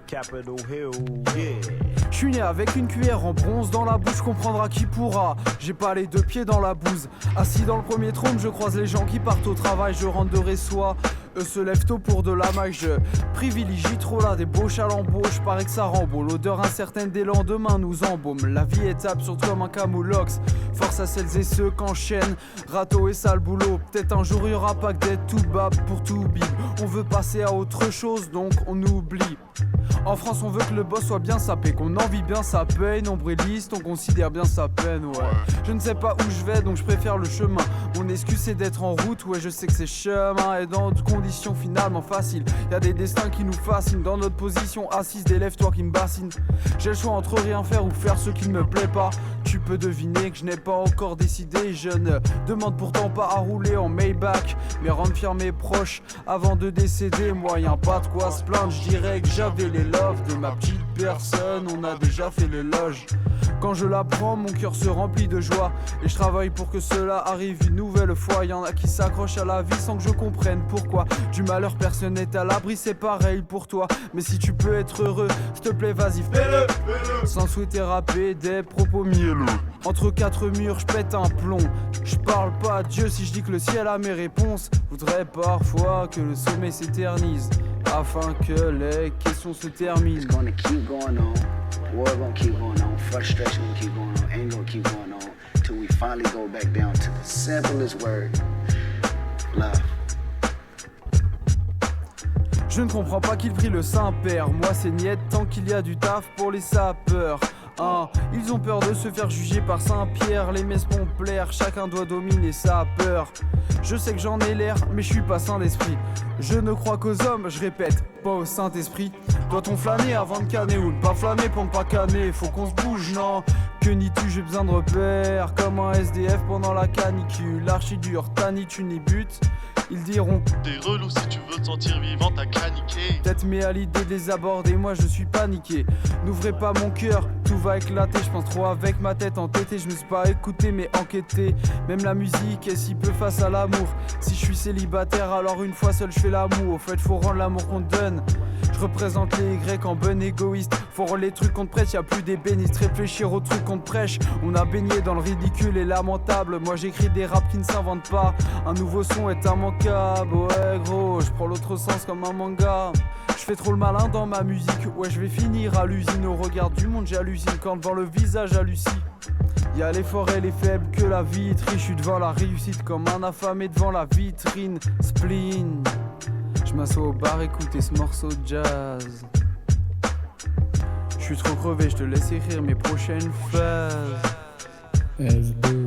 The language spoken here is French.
Capitol Hill, yeah. Je suis né avec une cuillère en bronze dans la bouche, comprendra qui pourra. J'ai pas les deux pieds dans la bouse. Assis dans le premier trône, je croise les gens qui partent au travail. Je rentre de Ressois, eux se lèvent tôt pour de la maille. Je privilégie trop la débauche à l'embauche. Paraît que ça rend beau, l'odeur incertaine des lendemains nous embaume. La vie est absurde comme un camoulox. Force à celles et ceux qu'enchaînent râteau et sale boulot. Peut-être un jour y'aura pas que d'être tout bas pour tout bib. On veut passer à autre chose donc on oublie. En France on veut que le boss soit bien sapé, qu'on envie bien sa paye, nombriliste, on considère bien sa peine, ouais. Je ne sais pas où je vais donc je préfère le chemin. Mon excuse c'est d'être en route, ouais je sais que c'est chemin. Et dans d'autres conditions finalement faciles, y'a des destins qui nous fascinent. Dans notre position assise, délève-toi qui me bassine. J'ai le choix entre rien faire ou faire ce qui ne me plaît pas. Tu peux deviner que je n'ai pas encore décidé. Je ne demande pourtant pas à rouler en Maybach, mais rendre fiers mes proches avant de décéder. Moyen pas de quoi se plaindre, je dirais que j'avais les loves de ma petite personne. On a déjà fait l'éloge. Quand je la prends, mon cœur se remplit de joie. Et je travaille pour que cela arrive une nouvelle fois. Y'en a qui s'accrochent à la vie sans que je comprenne pourquoi. Du malheur personne n'est à l'abri, c'est pareil pour toi. Mais si tu peux être heureux, s'il te plaît vas-y fais-le. Sans souhaiter rapper des propos mielleux. Entre quatre murs, je pète un plomb. Je parle pas à Dieu si je dis que le ciel a mes réponses. Voudrais parfois que le sommet s'éternise, afin que les questions se terminent. It's gonna keep going on, war gonna keep going on, frustration gonna keep going on, anger gonna keep going on, till we finally go back down to the simplest word, love. Je ne comprends pas qu'il prie le Saint-Père. Moi c'est niette tant qu'il y a du taf pour les sapeurs. Ils ont peur de se faire juger par Saint-Pierre. Les messes vont plaire, chacun doit dominer sa peur. Je sais que j'en ai l'air, mais je suis pas saint d'esprit. Je ne crois qu'aux hommes, je répète, pas au Saint-Esprit. Doit-on flâner avant de canner ou ne pas flâner pour ne pas canner? Faut qu'on se bouge, non? Que dis-tu, j'ai besoin de repères. Comme un SDF pendant la canicule. Archi dur, t'as ni tu ni but. Ils diront t'es relou si tu veux te sentir vivant, t'as caniqué. Peut-être mais à l'idée de les aborder, moi je suis paniqué. N'ouvrez pas mon cœur, tout va éclater. Je pense trop avec ma tête entêtée. Je me suis pas écouté mais enquêté. Même la musique est si peu face à l'amour. Si je suis célibataire alors une fois seul je fais l'amour. Au fait faut rendre l'amour qu'on te donne. Je représente les Y en bon égoïste. Faut rendre les trucs qu'on te prête, y'a plus d'ébénistes. Réfléchir aux trucs qu'on te prêche. On a baigné dans le ridicule et lamentable. Moi j'écris des raps qui ne s'inventent pas. Un nouveau son est immanquable. Ouais gros, je prends l'autre sens comme un manga. Je fais trop le malin dans ma musique. Ouais je vais finir à l'usine. Au regard du monde j'hallucine quand devant le visage hallucine. Y'a les forts et les faibles que la vie triche. Je suis devant la réussite comme un affamé devant la vitrine. Spleen. Je m'assois au bar écouter ce morceau de jazz. Je suis trop crevé, je te laisse écrire mes prochaines phases. FB